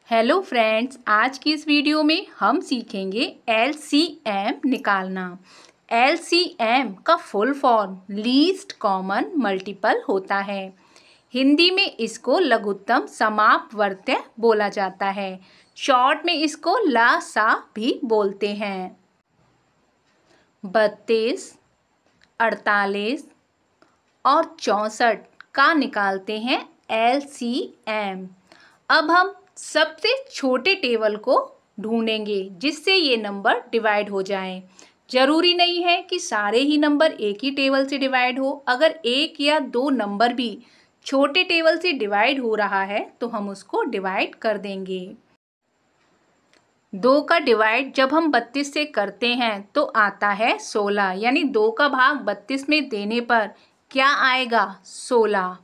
Hello friends, आज की इस वीडियो में हम सीखेंगे एलसीएम निकालना। एलसीएम का full form least common multiple होता है। हिंदी में इसको लघुत्तम समापवर्त्य बोला जाता है। शॉर्ट में इसको लसा भी बोलते हैं। 32, 48 और 64 का निकालते हैं एलसीएम। अब हम सबसे छोटे टेबल को ढूंढेंगे जिससे ये नंबर डिवाइड हो जाएं। जरूरी नहीं है कि सारे ही नंबर एक ही टेबल से डिवाइड हो। अगर एक या दो नंबर भी छोटे टेबल से डिवाइड हो रहा है तो हम उसको डिवाइड कर देंगे। 2 का डिवाइड जब हम 32 से करते हैं तो आता है 16, यानी 2 का भाग 32 में देने पर क्या आएगा? 16।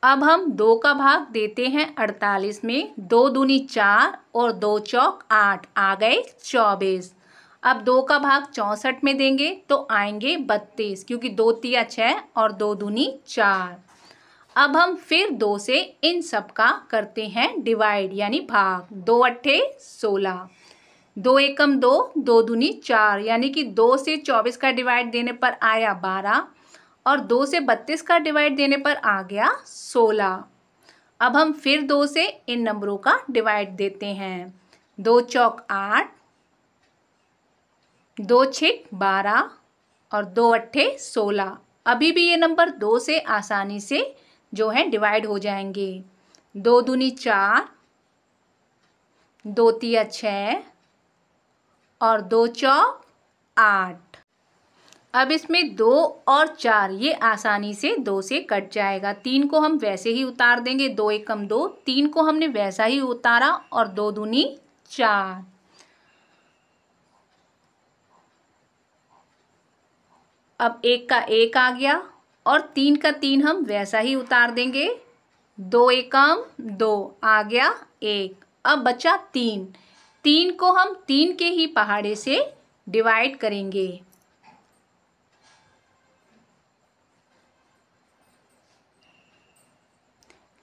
अब हम 2 का भाग देते हैं 48 में। 2 दूनी 4 और 2 चौक 8, आ गए 24। अब 2 का भाग 64 में देंगे तो आएंगे 32, क्योंकि 2 तिया 6 और 2 दूनी 4। अब हम फिर 2 से इन सब का करते हैं डिवाइड, यानी भाग। 2 अट्ठे 16, 2 एकम 2, 2 दूनी 4, यानी कि 2 से 24 का डिवाइड देने पर आया 12 और 2 से 32 का डिवाइड देने पर आ गया 16। अब हम फिर 2 से इन नंबरों का डिवाइड देते हैं। 2 चौक 8, 2 छिक 12 और 2 अट्ठे 16। अभी भी ये नंबर 2 से आसानी से जो है डिवाइड हो जाएंगे। 2 दूनी 4, 2 तिया 6 और 2 चौक 8। अब इसमें 2 और 4 ये आसानी से 2 से कट जाएगा। 3 को हम वैसे ही उतार देंगे। 2 एकम 2, 3 को हमने वैसा ही उतारा और 2 दूनी 4। अब 1 का 1 आ गया और 3 का 3 हम वैसा ही उतार देंगे। 2 एकम 2, आ गया 1। अब बचा 3। 3 को हम 3 के ही पहाड़े से डिवाइड करेंगे।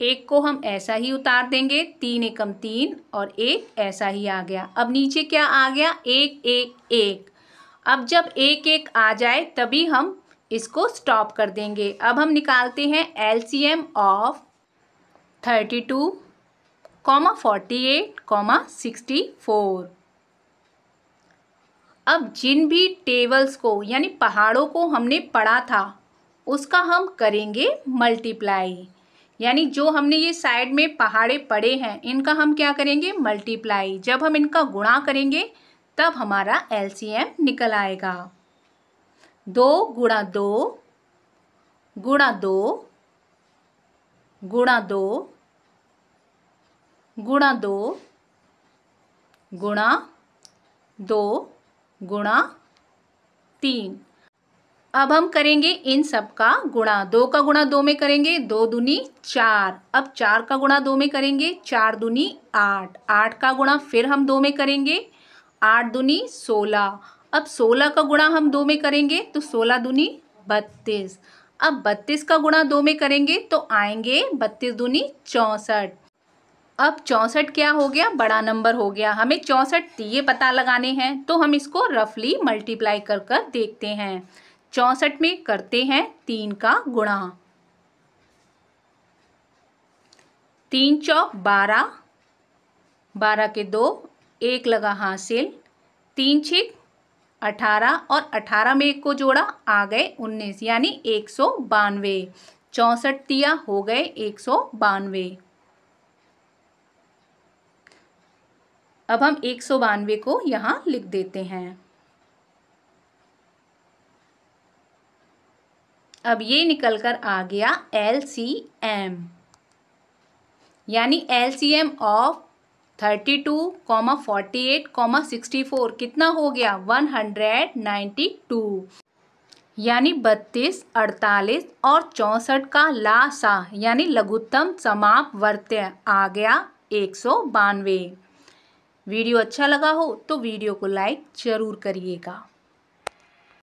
1 को हम ऐसा ही उतार देंगे। 3 एकम 3 और 1 ऐसा ही आ गया। अब नीचे क्या आ गया? 1 1 1। अब जब 1 1 आ जाए तभी हम इसको स्टॉप कर देंगे। अब हम निकालते हैं एलसीएम ऑफ 32, 48, 64। अब जिन भी टेबल्स को यानी पहाड़ों को हमने पढ़ा था उसका हम करेंगे मल्टीप्लाई, यानी जो हमने ये साइड में पहाड़े पढ़े हैं इनका हम क्या करेंगे? मल्टीप्लाई। जब हम इनका गुणा करेंगे तब हमारा एलसीएम निकल आएगा। 2 गुणा 2 गुणा 2 गुणा 2 गुणा 2 गुणा 2 गुणा 3। अब हम करेंगे इन सब का गुणा। 2 का गुणा 2 में करेंगे, 2 दूनी 4। अब 4 का गुणा 2 में करेंगे, 4 दूनी 8। 8 का गुणा फिर हम 2 में करेंगे, 8 दूनी 16। अब 16 का गुणा हम 2 में करेंगे तो 16 दूनी 32। अब 32 का गुणा 2 में करेंगे तो आएंगे 32 दूनी 64। अब 64 क्या हो गया? बड़ा नंबर हो गया। हमें 64 तिये पता लगाने हैं तो हम इसको रफली मल्टीप्लाई कर कर देखते हैं। 64 में करते हैं 3 का गुणा। 3 चौक 12, 12 के 2, 1 लगा हासिल। 3 छिक 18 और 18 में 1 को जोड़ा, आ गए 19, यानी 192। 64 तिया हो गए 192। अब हम 192 को यहाँ लिख देते हैं। अब ये निकलकर आ गया एलसीएम, यानी एलसीएम ऑफ 32, 48, 64 कितना हो गया? 192, यानी 32, 48 और 64 का लासा यानी लघुत्तम समापवर्त्य आ गया 192। वीडियो अच्छा लगा हो तो वीडियो को लाइक जरूर करिएगा।